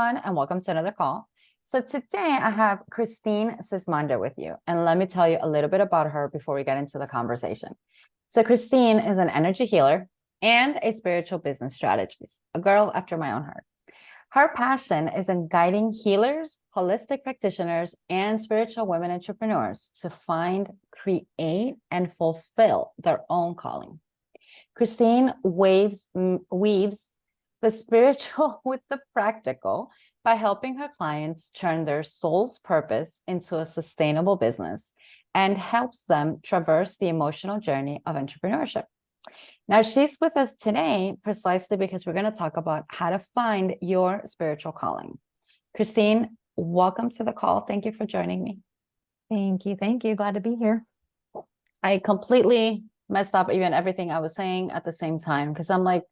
everyone, and welcome to another call. So today I have Christene Sismondo with you, and let me tell you a little bit about her before we get into the conversation. So Christene is an energy healer and a spiritual business strategist, a girl after my own heart. Her passion is in guiding healers, holistic practitioners, and spiritual women entrepreneurs to find, create, and fulfill their own calling. Christene weaves the spiritual with the practical by helping her clients turn their soul's purpose into a sustainable business and helps them traverse the emotional journey of entrepreneurship. Now, she's with us today precisely because we're going to talk about how to find your spiritual calling. Christene, welcome to the call. Thank you for joining me. Thank you. Thank you. Glad to be here. I completely messed up even everything I was saying at the same time because I'm like,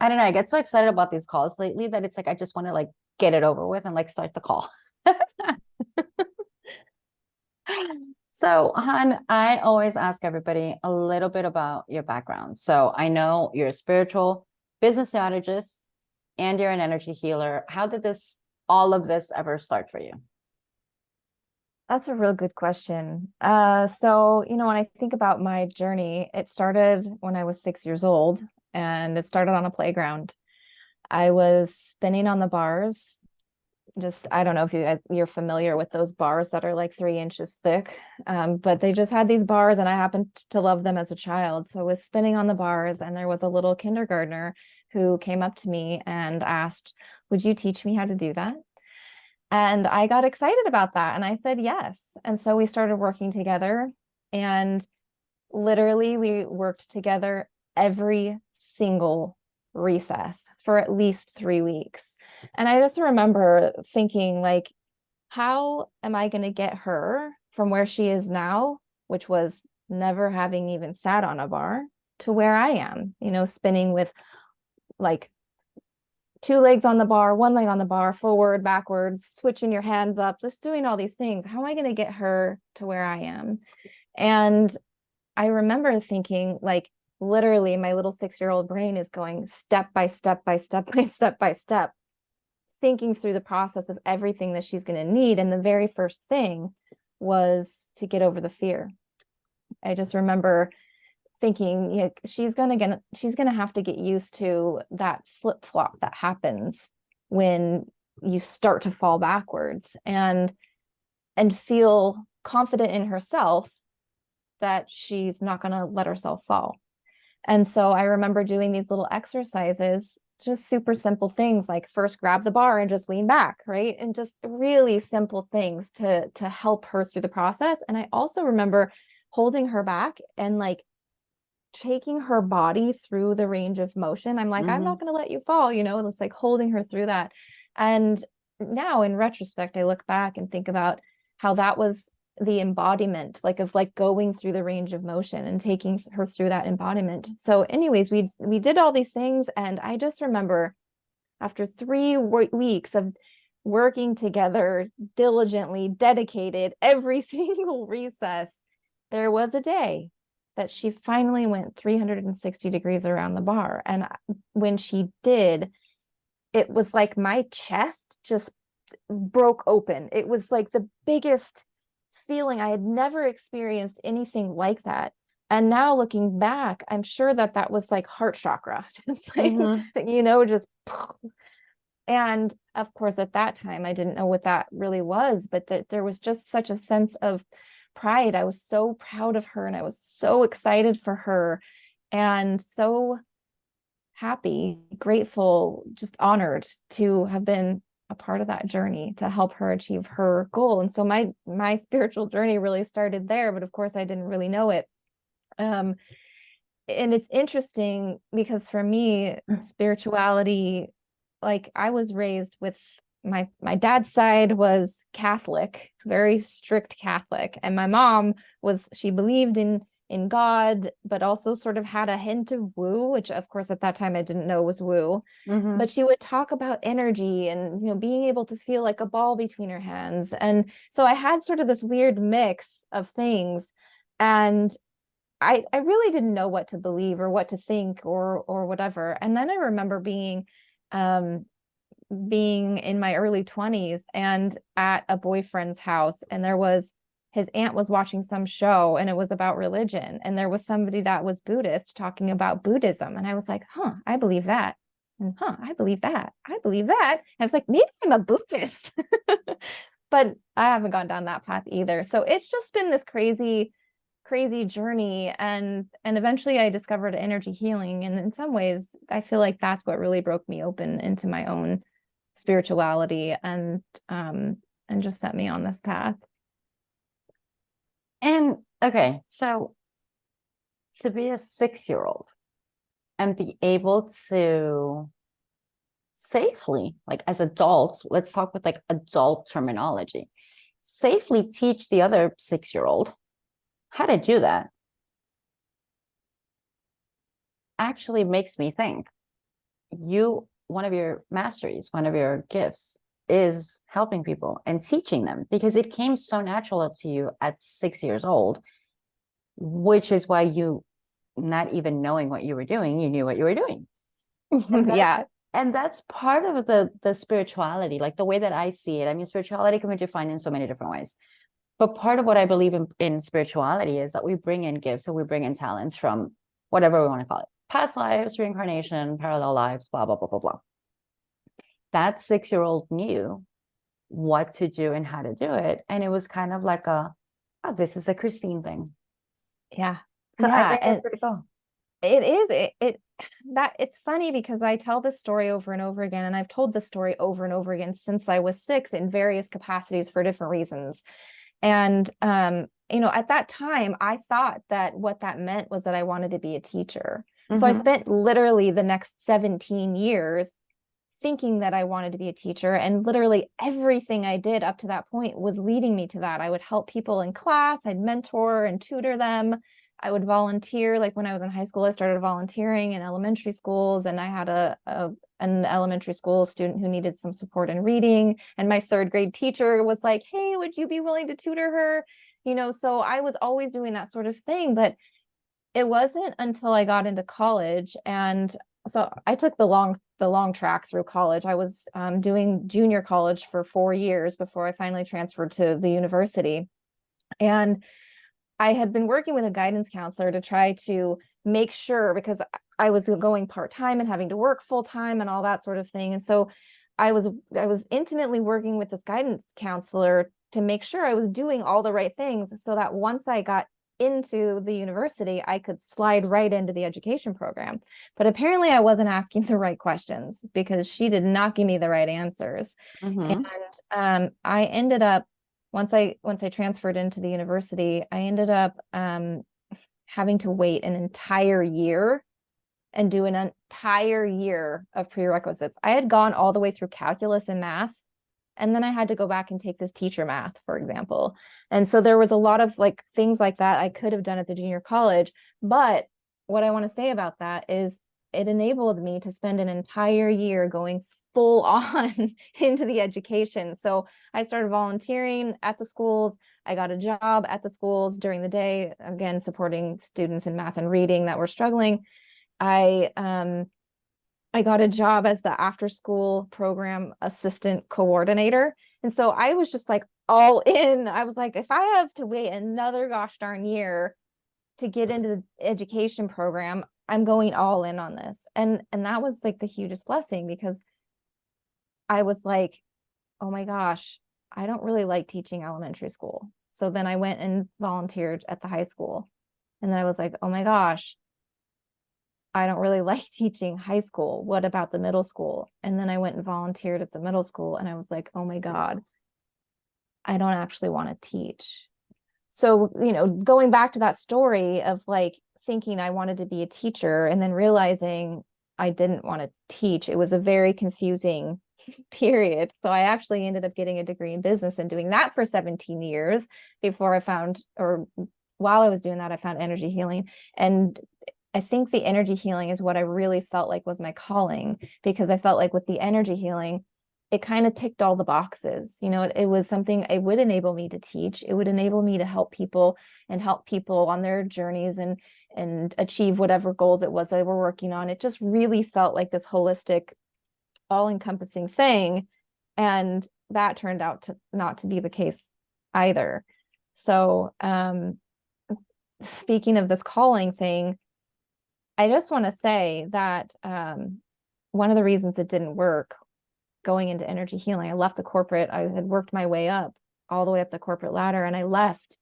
I don't know, I get so excited about these calls lately that it's like I just want to like get it over with and like start the call. So, Han, I always ask everybody a little bit about your background. So I know you're a spiritual business strategist and you're an energy healer. How did all of this ever start for you? That's a real good question. When I think about my journey, it started when I was 6 years old, and it started on a playground. I was spinning on the bars. I don't know if you're familiar with those bars that are like 3 inches thick, but they just had these bars, and I happened to love them as a child. So I was spinning on the bars, and there was a little kindergartner who came up to me and asked, "Would you teach me how to do that?" And I got excited about that, and I said yes. And so we started working together, and literally we worked together every single recess for at least 3 weeks. And I just remember thinking, like, how am I going to get her from where she is now, which was never having even sat on a bar, to where I am, spinning with like 2 legs on the bar, 1 leg on the bar, forward, backwards, switching your hands up, just doing all these things. How am I going to get her to where I am? And I remember thinking, like, literally my little 6-year-old brain is going step by step by step by step by step, thinking through the process of everything that she's going to need. And the very first thing was to get over the fear. I just remember thinking, she's gonna have to get used to that flip-flop that happens when you start to fall backwards, and feel confident in herself that she's not going to let herself fall. And so I remember doing these little exercises, just super simple things, like first grab the bar and just lean back, right? And just really simple things to help her through the process. And I also remember holding her back and like taking her body through the range of motion. I'm like, I'm not going to let you fall, it's like holding her through that. And now in retrospect, I look back and think about how that was the embodiment, of going through the range of motion and taking her through that embodiment. So anyways, we did all these things. And I just remember after 3 weeks of working together diligently, dedicated every single recess, there was a day that she finally went 360 degrees around the bar. And when she did, it was like my chest just broke open. It was like the biggest feeling. I had never experienced anything like that. And now looking back, I'm sure that was like heart chakra, just like, just. And of course, at that time, I didn't know what that really was, but there was just such a sense of pride. I was so proud of her, and I was so excited for her, and so happy, grateful, just honored to have been a part of that journey to help her achieve her goal. And so my spiritual journey really started there, but of course I didn't really know it. And it's interesting because for me, spirituality, like I was raised with my dad's side was Catholic, very strict Catholic. And my mom she believed in God, but also sort of had a hint of woo, which of course at that time I didn't know was woo. But she would talk about energy and, being able to feel like a ball between her hands. And so I had sort of this weird mix of things. And I really didn't know what to believe or what to think or whatever. And then I remember being being in my early 20s and at a boyfriend's house, and his aunt was watching some show and it was about religion, and there was somebody that was Buddhist talking about Buddhism, and I was like, I believe that, and I believe that, I believe that. And I was like, maybe I'm a Buddhist. But I haven't gone down that path either. So it's just been this crazy journey, and eventually I discovered energy healing, and in some ways I feel like that's what really broke me open into my own spirituality, and just set me on this path. And okay, so to be a 6-year-old and be able to safely, like as adults, let's talk with like adult terminology, safely teach the other 6-year-old how to do that actually makes me think one of your masteries, one of your gifts is helping people and teaching them, because it came so natural to you at 6 years old, which is why you, not even knowing what you were doing, you knew what you were doing. Yeah. And that's part of the spirituality, like the way that I see it. I mean, spirituality can be defined in so many different ways. But part of what I believe in spirituality is that we bring in gifts and we bring in talents from whatever we want to call it. Past lives, reincarnation, parallel lives, blah, blah, blah, blah, blah. That 6-year-old knew what to do and how to do it. And it was kind of like this is a Christene thing. Yeah. So yeah. I think that's pretty cool. It is. It's funny because I tell this story over and over again, and I've told this story over and over again since I was 6 in various capacities for different reasons. And, at that time, I thought that what that meant was that I wanted to be a teacher. So I spent literally the next 17 years thinking that I wanted to be a teacher, and literally everything I did up to that point was leading me to that. I would help people in class, I'd mentor and tutor them. I would volunteer. Like when I was in high school, I started volunteering in elementary schools, and I had an elementary school student who needed some support in reading. And my 3rd grade teacher was like, hey, would you be willing to tutor her? So I was always doing that sort of thing. But it wasn't until I got into college, and so I took the long track through college. I was doing junior college for 4 years before I finally transferred to the university. And I had been working with a guidance counselor to try to make sure, because I was going part-time and having to work full-time and all that sort of thing. And so I was intimately working with this guidance counselor to make sure I was doing all the right things, so that once I got into the university, I could slide right into the education program. But apparently I wasn't asking the right questions, because she did not give me the right answers. And I ended up, once I transferred into the university, I ended up having to wait an entire year and do an entire year of prerequisites. I had gone all the way through calculus and math, and then I had to go back and take this teacher math, for example. And so there was a lot of like things like that I could have done at the junior college. But what I want to say about that is it enabled me to spend an entire year going full on into the education. So I started volunteering at the schools. I got a job at the schools during the day, again, supporting students in math and reading that were struggling. I got a job as the after school program assistant coordinator. And so I was just like all in. I was like, if I have to wait another gosh darn year to get into the education program, I'm going all in on this. And that was like the hugest blessing, because I was like, oh my gosh, I don't really like teaching elementary school. So then I went and volunteered at the high school. And then I was like, oh my gosh, I don't really like teaching high school. What about the middle school? And then I went and volunteered at the middle school, and I was like, oh my God, I don't actually want to teach. So, going back to that story of like thinking I wanted to be a teacher and then realizing I didn't want to teach, it was a very confusing period. So I actually ended up getting a degree in business and doing that for 17 years before I found, or while I was doing that, I found energy healing. And I think the energy healing is what I really felt like was my calling, because I felt like with the energy healing, it kind of ticked all the boxes. It was something, it would enable me to teach. It would enable me to help people and help people on their journeys and achieve whatever goals it was they were working on. It just really felt like this holistic all-encompassing thing. And that turned out to not to be the case either. So speaking of this calling thing, I just want to say that one of the reasons it didn't work going into energy healing, I left the corporate, I had worked my way up all the way up the corporate ladder, and I left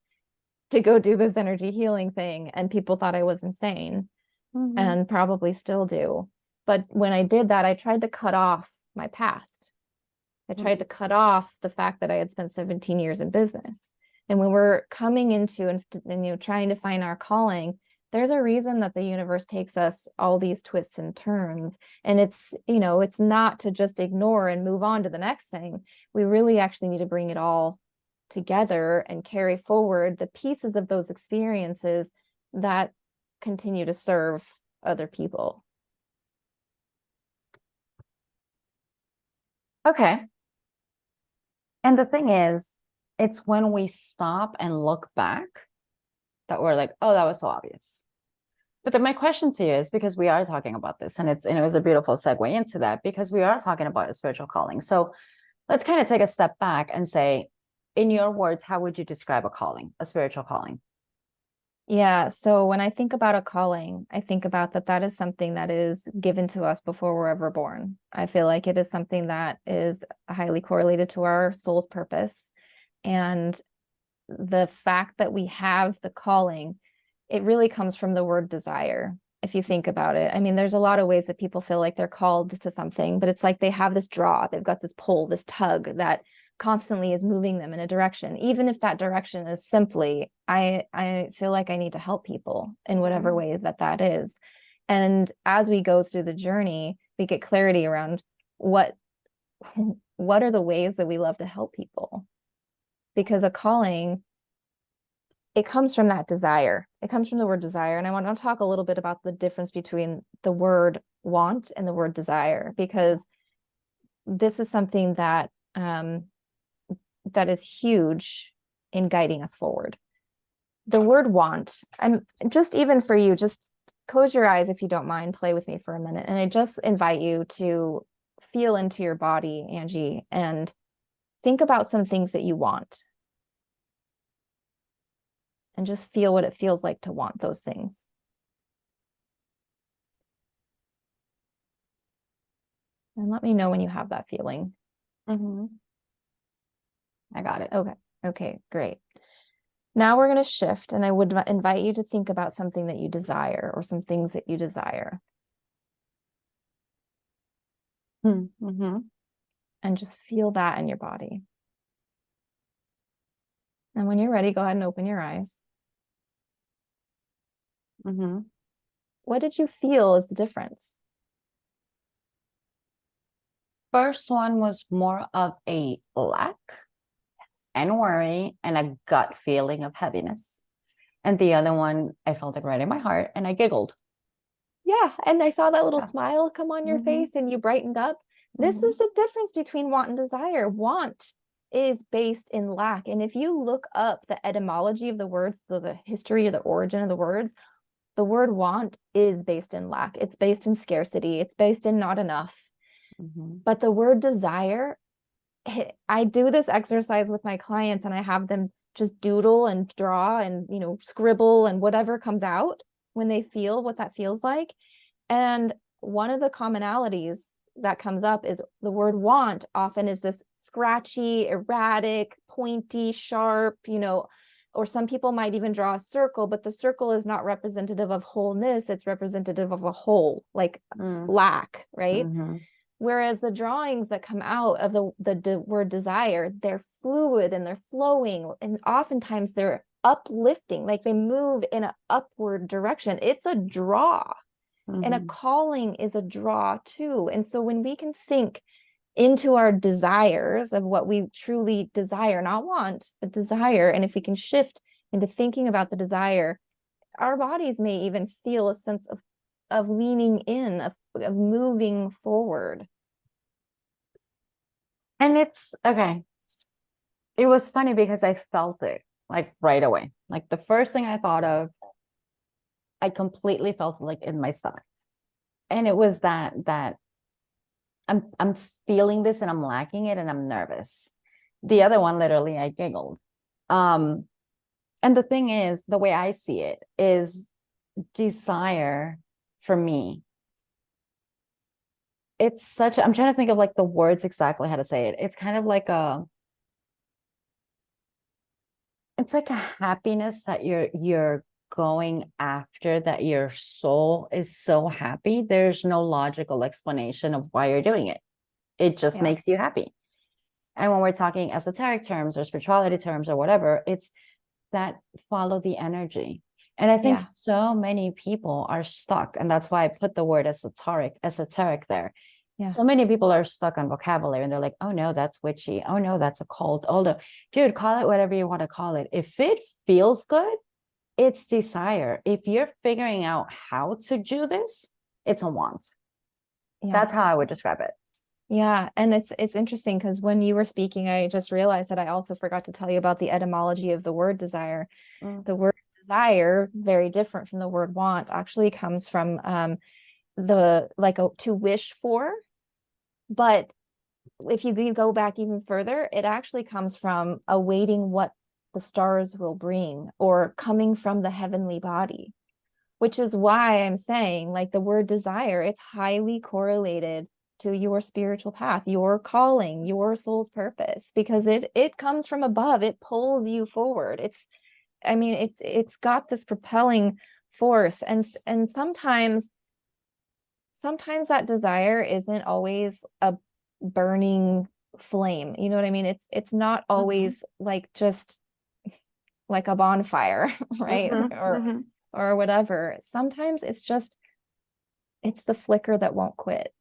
to go do this energy healing thing. And people thought I was insane, and probably still do. But when I did that, I tried to cut off my past. I tried to cut off the fact that I had spent 17 years in business. And when we're coming into and you know, trying to find our calling, there's a reason that the universe takes us all these twists and turns. And it's, you know, it's not to just ignore and move on to the next thing. We really actually need to bring it all together and carry forward the pieces of those experiences that continue to serve other people. Okay. And the thing is, it's when we stop and look back that we're like, oh, that was so obvious. But then my question to you is, because we are talking about this, and it was a beautiful segue into that, because we are talking about a spiritual calling. So let's kind of take a step back and say, in your words, how would you describe a calling, a spiritual calling? Yeah. So when I think about a calling, I think about that is something that is given to us before we're ever born. I feel like it is something that is highly correlated to our soul's purpose. And the fact that we have the calling, it really comes from the word desire. If you think about it, I mean, there's a lot of ways that people feel like they're called to something, but it's like they have this draw, they've got this pull, this tug that constantly is moving them in a direction. Even if that direction is simply, I feel like I need to help people in whatever way that is. And as we go through the journey, we get clarity around what are the ways that we love to help people. Because a calling, it comes from that desire. It comes from the word desire. And I want to talk a little bit about the difference between the word want and the word desire, because this is something that that is huge in guiding us forward. The word want, I'm just, even for you, just close your eyes if you don't mind, play with me for a minute. And I just invite you to feel into your body, Angie, and think about some things that you want. And just feel what it feels like to want those things. And let me know when you have that feeling. I got it. Okay, great. Now we're going to shift, and I would invite you to think about something that you desire, or some things that you desire. And just feel that in your body. And when you're ready, go ahead and open your eyes. What did you feel is the difference? First one was more of a lack and worry and a gut feeling of heaviness. And the other one, I felt it right in my heart and I giggled. Yeah. And I saw that little smile come on your face and you brightened up. This is the difference between want and desire. Want is based in lack. And if you look up the etymology of the words, the history or the origin of the words, the word want is based in lack. It's based in scarcity. It's based in not enough. But the word desire, I do this exercise with my clients and I have them just doodle and draw and, you know, scribble and whatever comes out when they feel what that feels like. And one of the commonalities that comes up is the word want often is this scratchy, erratic, pointy, sharp, you know, or some people might even draw a circle, but the circle is not representative of wholeness. It's representative of a whole, like lack, right? Whereas the drawings that come out of the word desire, they're fluid and they're flowing, and oftentimes they're uplifting, like they move in an upward direction. It's a draw. And a calling is a draw too. And so when we can sink into our desires of what we truly desire, not want, but desire, and if we can shift into thinking about the desire, our bodies may even feel a sense of leaning in, of moving forward. And it's okay. It was funny because I felt it like right away. Like the first thing I thought of, I completely felt like in my stomach. And it was that I'm feeling this and I'm lacking it and I'm nervous. The other one, literally, I giggled. And the thing is, the way I see it is desire for me. It's such, I'm trying to think of like the words exactly how to say it. It's kind of like it's like a happiness that you're going after, that your soul is so happy. There's no logical explanation of why you're doing it. It just Yeah. makes you happy. And when we're talking esoteric terms or spirituality terms or whatever, it's that follow the energy. And I think Yeah. so many people are stuck. And that's why I put the word esoteric there. Yeah. So many people are stuck on vocabulary and they're like, oh no, that's witchy. Oh no, that's a cult. Oh no, dude, call it whatever you want to call it. If it feels good, it's desire. If you're figuring out how to do this, it's a want. Yeah. That's how I would describe it. Yeah, and it's interesting because when you were speaking, I just realized that I also forgot to tell you about the etymology of the word desire. The word desire, very different from the word want, actually comes from the like to wish for. But if you go back even further, it actually comes from awaiting what the stars will bring or coming from the heavenly body, which is why I'm saying like the word desire, it's highly correlated to your spiritual path, your calling, your soul's purpose, because it comes from above. It pulls you forward. I mean, it's got this propelling force, and sometimes that desire isn't always a burning flame. You know what I mean? It's not always like just like a bonfire, right? Or whatever. Sometimes it's the flicker that won't quit.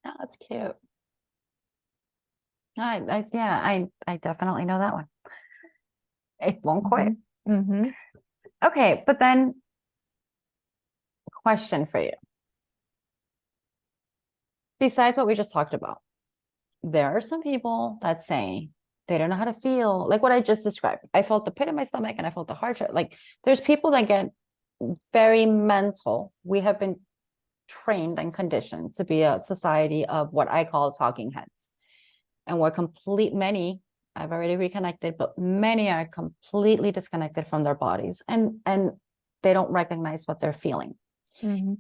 Oh, that's cute. I definitely know that one. It won't quit. Mm-hmm. Okay, but then question for you. Besides what we just talked about, there are some people that say they don't know how to feel, like what I just described. I felt the pit in my stomach and I felt the hardship. Like there's people that get very mental. We have been trained and conditioned to be a society of what I call talking heads. And many, I've already reconnected, but many are completely disconnected from their bodies and they don't recognize what they're feeling. Mm-hmm.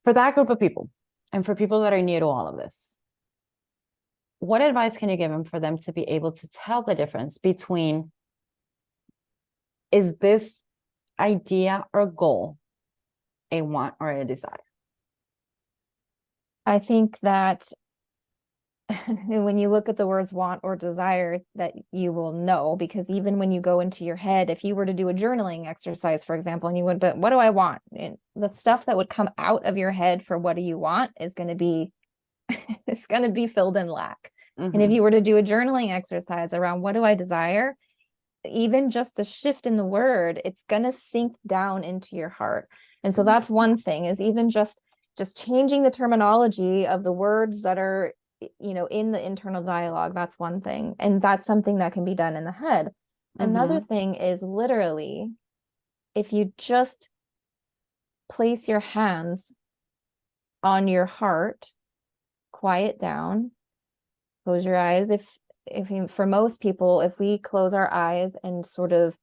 For that group of people, and for people that are new to all of this, what advice can you give them for them to be able to tell the difference between, is this idea or goal a want or a desire? I think that when you look at the words want or desire, that you will know, because even when you go into your head, if you were to do a journaling exercise, for example, and you would, but what do I want? And the stuff that would come out of your head for what do you want is going to be, it's going to be filled in lack. And if you were to do a journaling exercise around what do I desire, even just the shift in the word, it's going to sink down into your heart. And so that's one thing, is even just changing the terminology of the words that are, you know, in the internal dialogue. That's one thing, and that's something that can be done in the head. Another thing is literally, if you just place your hands on your heart, quiet down, close your eyes. For most people, if we close our eyes and sort of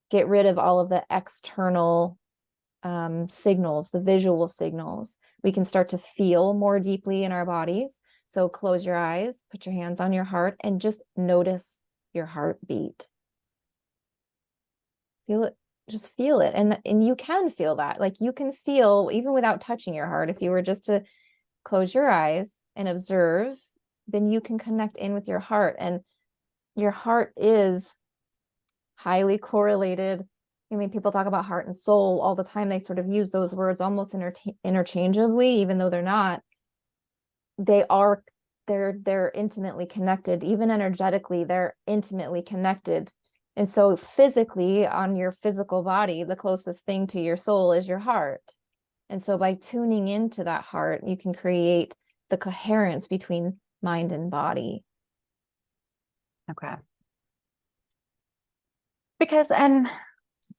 get rid of all of the external signals, the visual signals, we can start to feel more deeply in our bodies. So close your eyes, put your hands on your heart, and just notice your heartbeat. Feel it, just feel it. And you can feel that. Like you can feel, even without touching your heart, if you were just to close your eyes and observe, then you can connect in with your heart. And your heart is highly correlated. I mean, people talk about heart and soul all the time. They sort of use those words almost interchangeably, even though they're not. They're intimately connected. Even energetically, they're intimately connected. And so physically, on your physical body, the closest thing to your soul is your heart. And so by tuning into that heart, you can create the coherence between mind and body. Okay. Because, and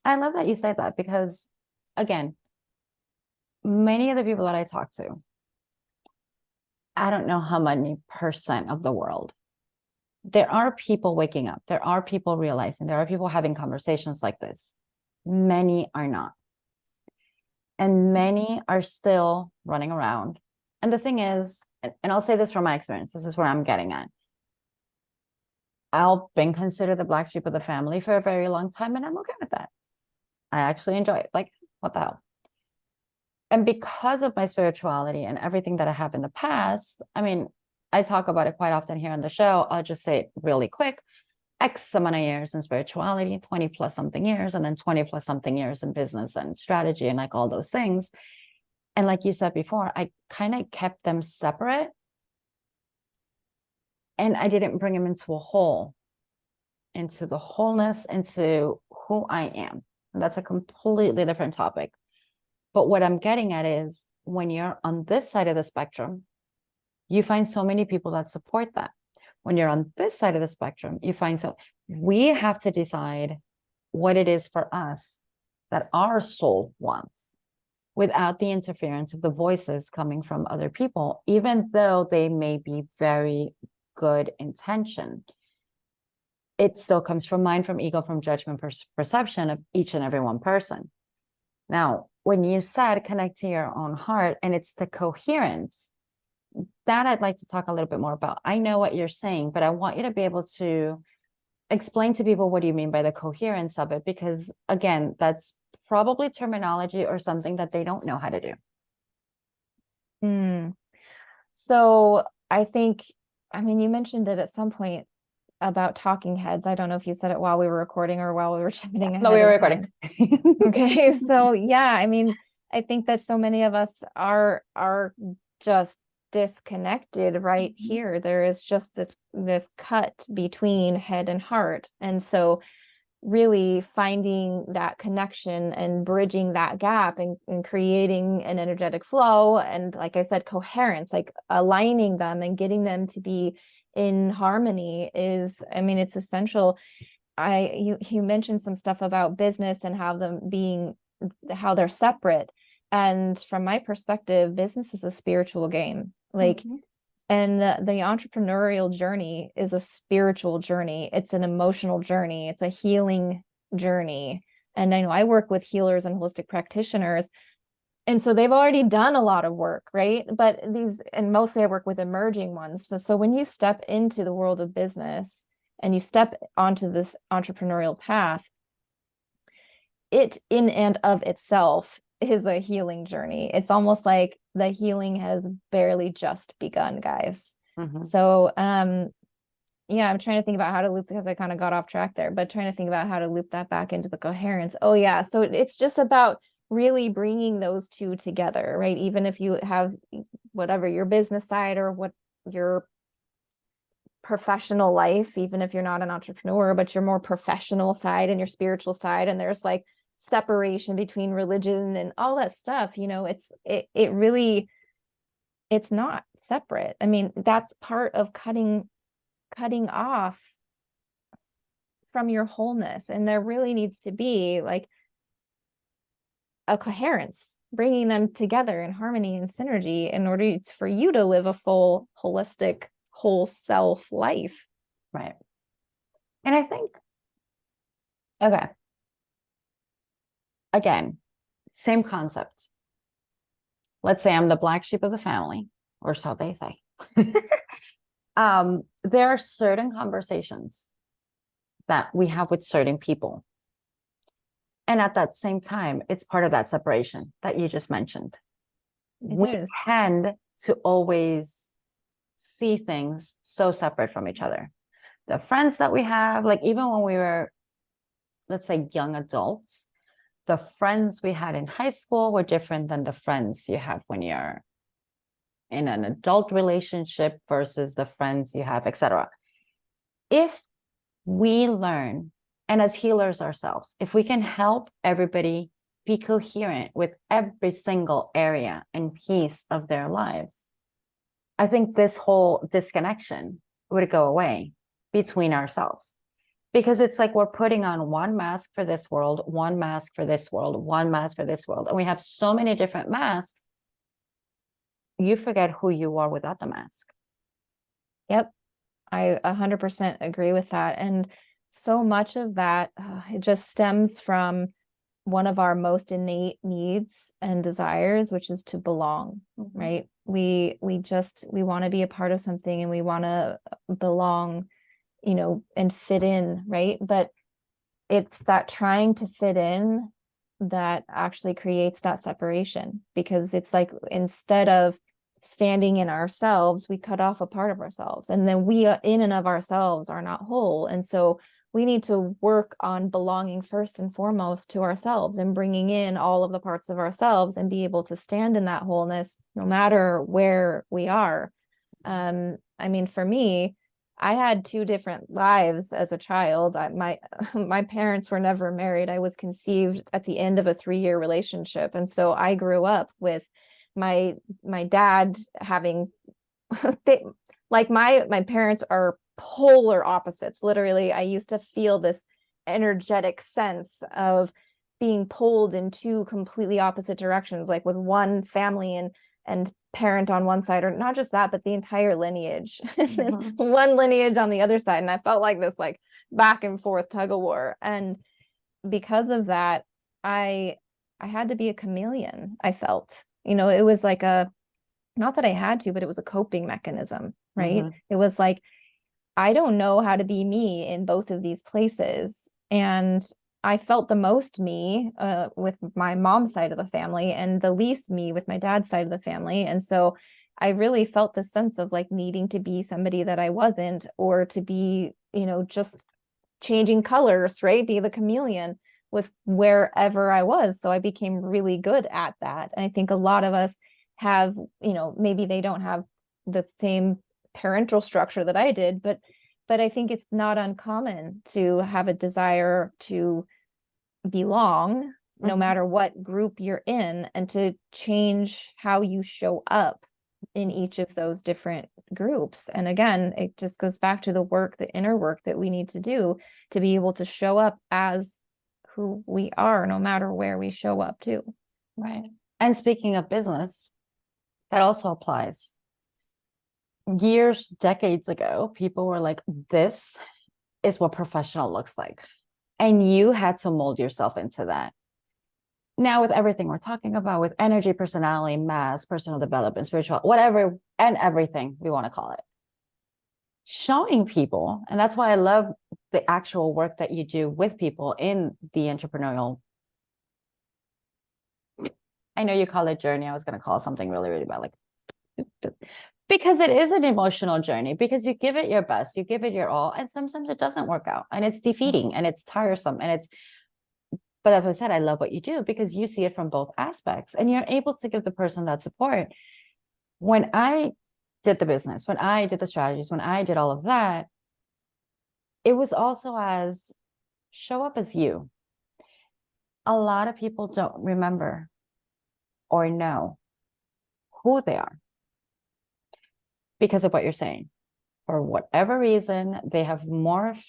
I love that you say that, because again, many of the people that I talk to, I don't know how many percent of the world, there are people waking up. There are people realizing. There are people having conversations like this. Many are not. And many are still running around. And the thing is, and I'll say this from my experience, this is where I'm getting at. I've been considered the black sheep of the family for a very long time, and I'm okay with that. I actually enjoy it. Like, what the hell? And because of my spirituality and everything that I have in the past, I mean, I talk about it quite often here on the show. I'll just say it really quick. X amount of years in spirituality, 20 plus something years, and then 20 plus something years in business and strategy and like all those things. And like you said before, I kind of kept them separate. And I didn't bring them into a whole, into the wholeness, into who I am. And that's a completely different topic. But what I'm getting at is when you're on this side of the spectrum, you find so many people that support that. When you're on this side of the spectrum, you find so we have to decide what it is for us that our soul wants without the interference of the voices coming from other people, even though they may be very good intention. It still comes from mind, from ego, from judgment, perception of each and every one person. Now, when you said connect to your own heart, and it's the coherence, that I'd like to talk a little bit more about. I know what you're saying, but I want you to be able to explain to people what do you mean by the coherence of it, because again, that's probably terminology or something that they don't know how to do. So I think, I mean, you mentioned it at some point about talking heads. I don't know if you said it while we were recording or while we were chatting ahead No, we were of recording. Okay, so yeah, I mean, I think that so many of us are just disconnected right here. There is just this cut between head and heart. And so really finding that connection and bridging that gap and creating an energetic flow. And like I said, coherence, like aligning them and getting them to be in harmony is, I mean, it's essential. You mentioned some stuff about business and how they're separate. And from my perspective, business is a spiritual game. Like, and the entrepreneurial journey is a spiritual journey. It's an emotional journey. It's a healing journey. And I know I work with healers and holistic practitioners. And so they've already done a lot of work, right? But and mostly I work with emerging ones. So when you step into the world of business and you step onto this entrepreneurial path, it in and of itself is a healing journey. It's almost like the healing has barely just begun, guys. So, yeah, I'm trying to think about how to loop, because I kind of got off track there, but trying to think about how to loop that back into the coherence. Oh yeah. So it's just about really bringing those two together, right? Even if you have whatever your business side or what your professional life, even if you're not an entrepreneur, but your more professional side and your spiritual side, and there's like separation between religion and all that stuff, you know, it really, it's not separate. I mean, that's part of cutting off from your wholeness. And there really needs to be like a coherence, bringing them together in harmony and synergy in order for you to live a full, holistic, whole self life. Right. And I think, okay, again, same concept. Let's say I'm the black sheep of the family, or so they say. There are certain conversations that we have with certain people. And at that same time, it's part of that separation that you just mentioned. We tend to always see things so separate from each other. The friends that we have, like even when we were, let's say, young adults, the friends we had in high school were different than the friends you have when you're in an adult relationship versus the friends you have, etc. If we learn, and as healers ourselves, if we can help everybody be coherent with every single area and piece of their lives, I think this whole disconnection would go away between ourselves. Because it's like we're putting on one mask for this world, one mask for this world, one mask for this world. And we have so many different masks you forget who you are without the mask. Yep. I 100% agree with that. And so much of that, it just stems from one of our most innate needs and desires, which is to belong, right? We want to be a part of something, and we want to belong, and fit in, right? But it's that trying to fit in that actually creates that separation, because it's like, instead of standing in ourselves, we cut off a part of ourselves, and then we in and of ourselves are not whole. And so we need to work on belonging first and foremost to ourselves, and bringing in all of the parts of ourselves, and be able to stand in that wholeness no matter where we are. I mean, for me, I had two different lives as a child. My parents were never married. I was conceived at the end of a 3-year relationship, and so I grew up with my dad having like my parents are polar opposites. Literally, I used to feel this energetic sense of being pulled in two completely opposite directions, like with one family and parent on one side, or not just that, but the entire lineage, one lineage on the other side. And I felt like this like back and forth tug of war. And because of that, I had to be a chameleon. I felt, it was like not that I had to, but it was a coping mechanism, right? It was like, I don't know how to be me in both of these places. And I felt the most me with my mom's side of the family, and the least me with my dad's side of the family. And so I really felt the sense of like needing to be somebody that I wasn't, or to be, just changing colors, right? Be the chameleon with wherever I was. So I became really good at that. And I think a lot of us have, maybe they don't have the same parental structure that I did, but I think it's not uncommon to have a desire to belong no matter what group you're in, and to change how you show up in each of those different groups. And again, it just goes back to the inner work that we need to do to be able to show up as who we are, no matter where we show up to. Right. And speaking of business, that also applies. Years, decades ago, people were like, this is what professional looks like. And you had to mold yourself into that. Now, with everything we're talking about, with energy, personality, mass, personal development, spiritual, whatever, and everything we want to call it, showing people, and that's why I love the actual work that you do with people in the entrepreneurial, I know you call it journey. I was going to call it something really, really bad, like, because it is an emotional journey, because you give it your best, you give it your all, and sometimes it doesn't work out, and it's defeating, and it's tiresome, and but as I said, I love what you do, because you see it from both aspects, and you're able to give the person that support. When I did the business, when I did the strategies, when I did all of that, it was also as show up as you. A lot of people don't remember or know who they are because of what you're saying. For whatever reason, they have morphed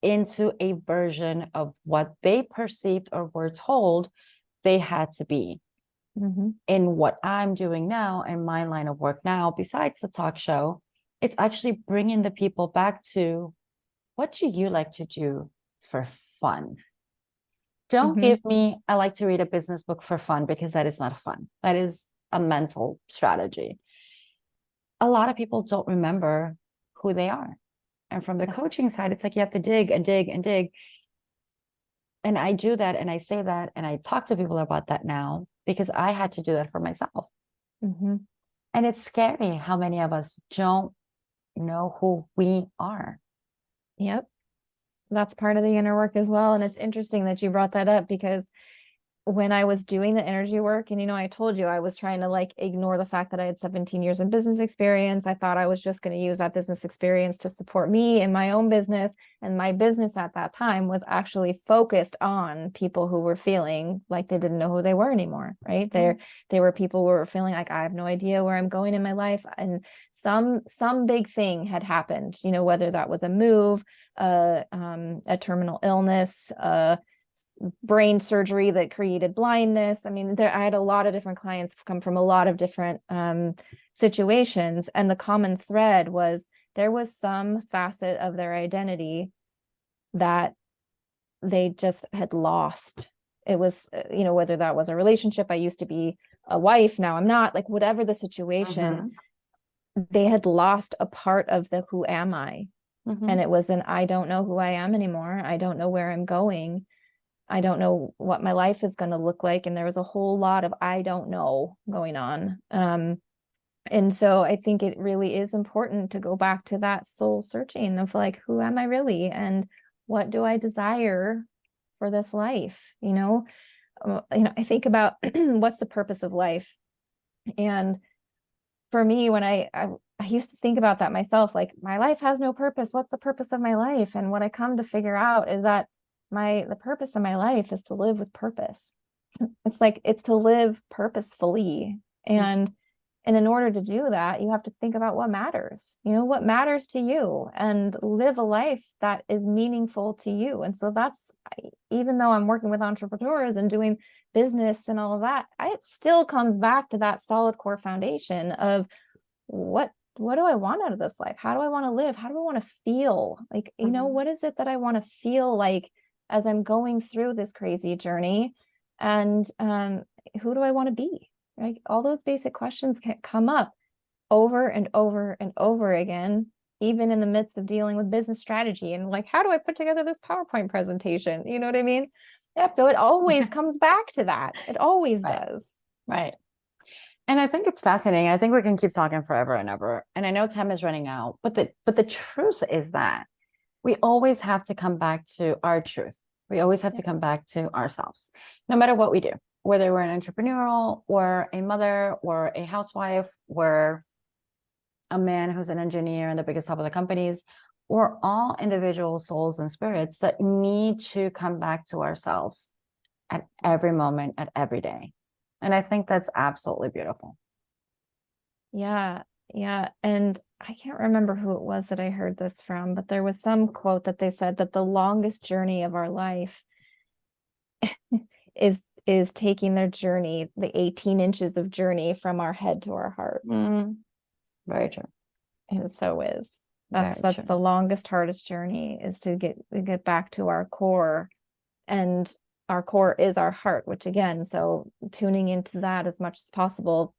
into a version of what they perceived or were told they had to be. In what I'm doing now, in my line of work now, besides the talk show, it's actually bringing the people back to, what do you like to do for fun? Don't give me, I like to read a business book for fun, because that is not fun. That is a mental strategy. A lot of people don't remember who they are. And from the coaching side, it's like you have to dig and dig and dig. And I do that, and I say that, and I talk to people about that now, because I had to do that for myself. And it's scary how many of us don't know who we are. Yep. That's part of the inner work as well. And it's interesting that you brought that up, because when I was doing the energy work, and, I told you I was trying to like ignore the fact that I had 17 years of business experience. I thought I was just going to use that business experience to support me in my own business. And my business at that time was actually focused on people who were feeling like they didn't know who they were anymore, right? They were people who were feeling like, I have no idea where I'm going in my life. And some big thing had happened, whether that was a move, a terminal illness, brain surgery that created blindness. I mean, I had a lot of different clients come from a lot of different situations. And the common thread was there was some facet of their identity that they just had lost. It was, whether that was a relationship, I used to be a wife, now I'm not, like whatever the situation, they had lost a part of the who am I. And it was I don't know who I am anymore. I don't know where I'm going. I don't know what my life is going to look like. And there was a whole lot of I don't know going on. And so I think it really is important to go back to that soul searching of like, who am I really? And what do I desire for this life? I think about what's the purpose of life. And for me, when I used to think about that myself, like my life has no purpose. What's the purpose of my life? And what I come to figure out is that the purpose of my life is to live with purpose. It's to live purposefully. And in order to do that, you have to think about what matters, what matters to you, and live a life that is meaningful to you. And so even though I'm working with entrepreneurs and doing business and all of that, it still comes back to that solid core foundation of what do I want out of this life? How do I want to live? How do I want to feel? Like, what is it that I want to feel like as I'm going through this crazy journey? And who do I want to be? Right? All those basic questions can come up over and over and over again, even in the midst of dealing with business strategy and like, how do I put together this PowerPoint presentation? You know what I mean? Yeah. So it always comes back to that. It always does. Right. And I think it's fascinating. I think we can keep talking forever and ever. And I know time is running out, but the truth is that we always have to come back to our truth. We always have to come back to ourselves, no matter what we do, whether we're an entrepreneurial or a mother or a housewife or a man who's an engineer in the biggest top of the companies. We're all individual souls and spirits that need to come back to ourselves at every moment, at every day. And I think that's absolutely beautiful. Yeah. Yeah. And I can't remember who it was that I heard this from, but there was some quote that they said that the longest journey of our life is taking their journey, the 18 inches of journey from our head to our heart. Very true. And so that's the longest, hardest journey, is to get back to our core. And our core is our heart, which again, so tuning into that as much as possible.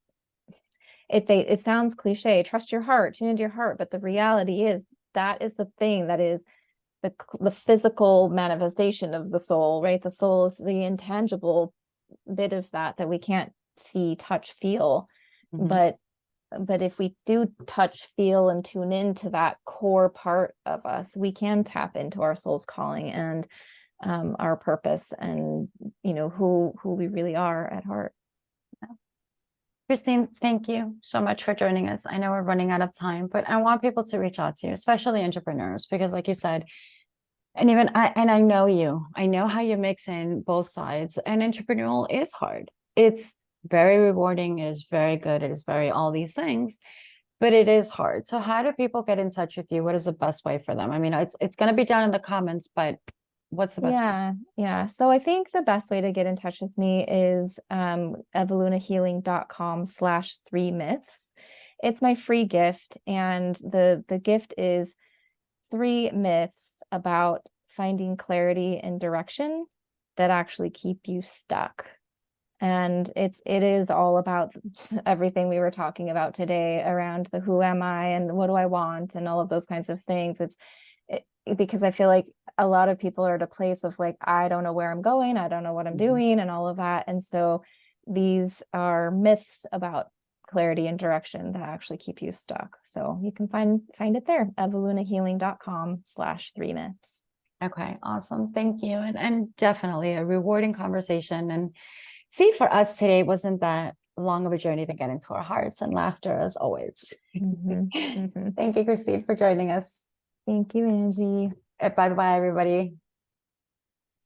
It sounds cliche, trust your heart, tune into your heart, but the reality is that is the thing that is the physical manifestation of the soul, right? The soul is the intangible bit of that we can't see, touch, feel. But if we do touch, feel, and tune into that core part of us, we can tap into our soul's calling and our purpose and who we really are at heart. Christene, thank you so much for joining us. I know we're running out of time, but I want people to reach out to you, especially entrepreneurs, because like you said, and even I know you, I know how you mix in both sides, and entrepreneurial is hard. It's very rewarding. It is very good. It is very all these things, but it is hard. So how do people get in touch with you? What is the best way for them? I mean, it's going to be down in the comments, but what's the best way? Yeah. So I think the best way to get in touch with me is evolunahealing.com/3myths. It's my free gift. And the gift is 3 myths about finding clarity and direction that actually keep you stuck. And it is all about everything we were talking about today around the who am I and what do I want and all of those kinds of things. Because I feel like a lot of people are at a place of like, I don't know where I'm going, I don't know what I'm doing, and all of that. And so these are myths about clarity and direction that actually keep you stuck. So you can find it there, evolunahealing.com/3myths. Okay, awesome. Thank you. And definitely a rewarding conversation. And see, for us today, wasn't that long of a journey to get into our hearts, and laughter as always. Thank you, Christene, for joining us. Thank you, Angie. Bye-bye, everybody.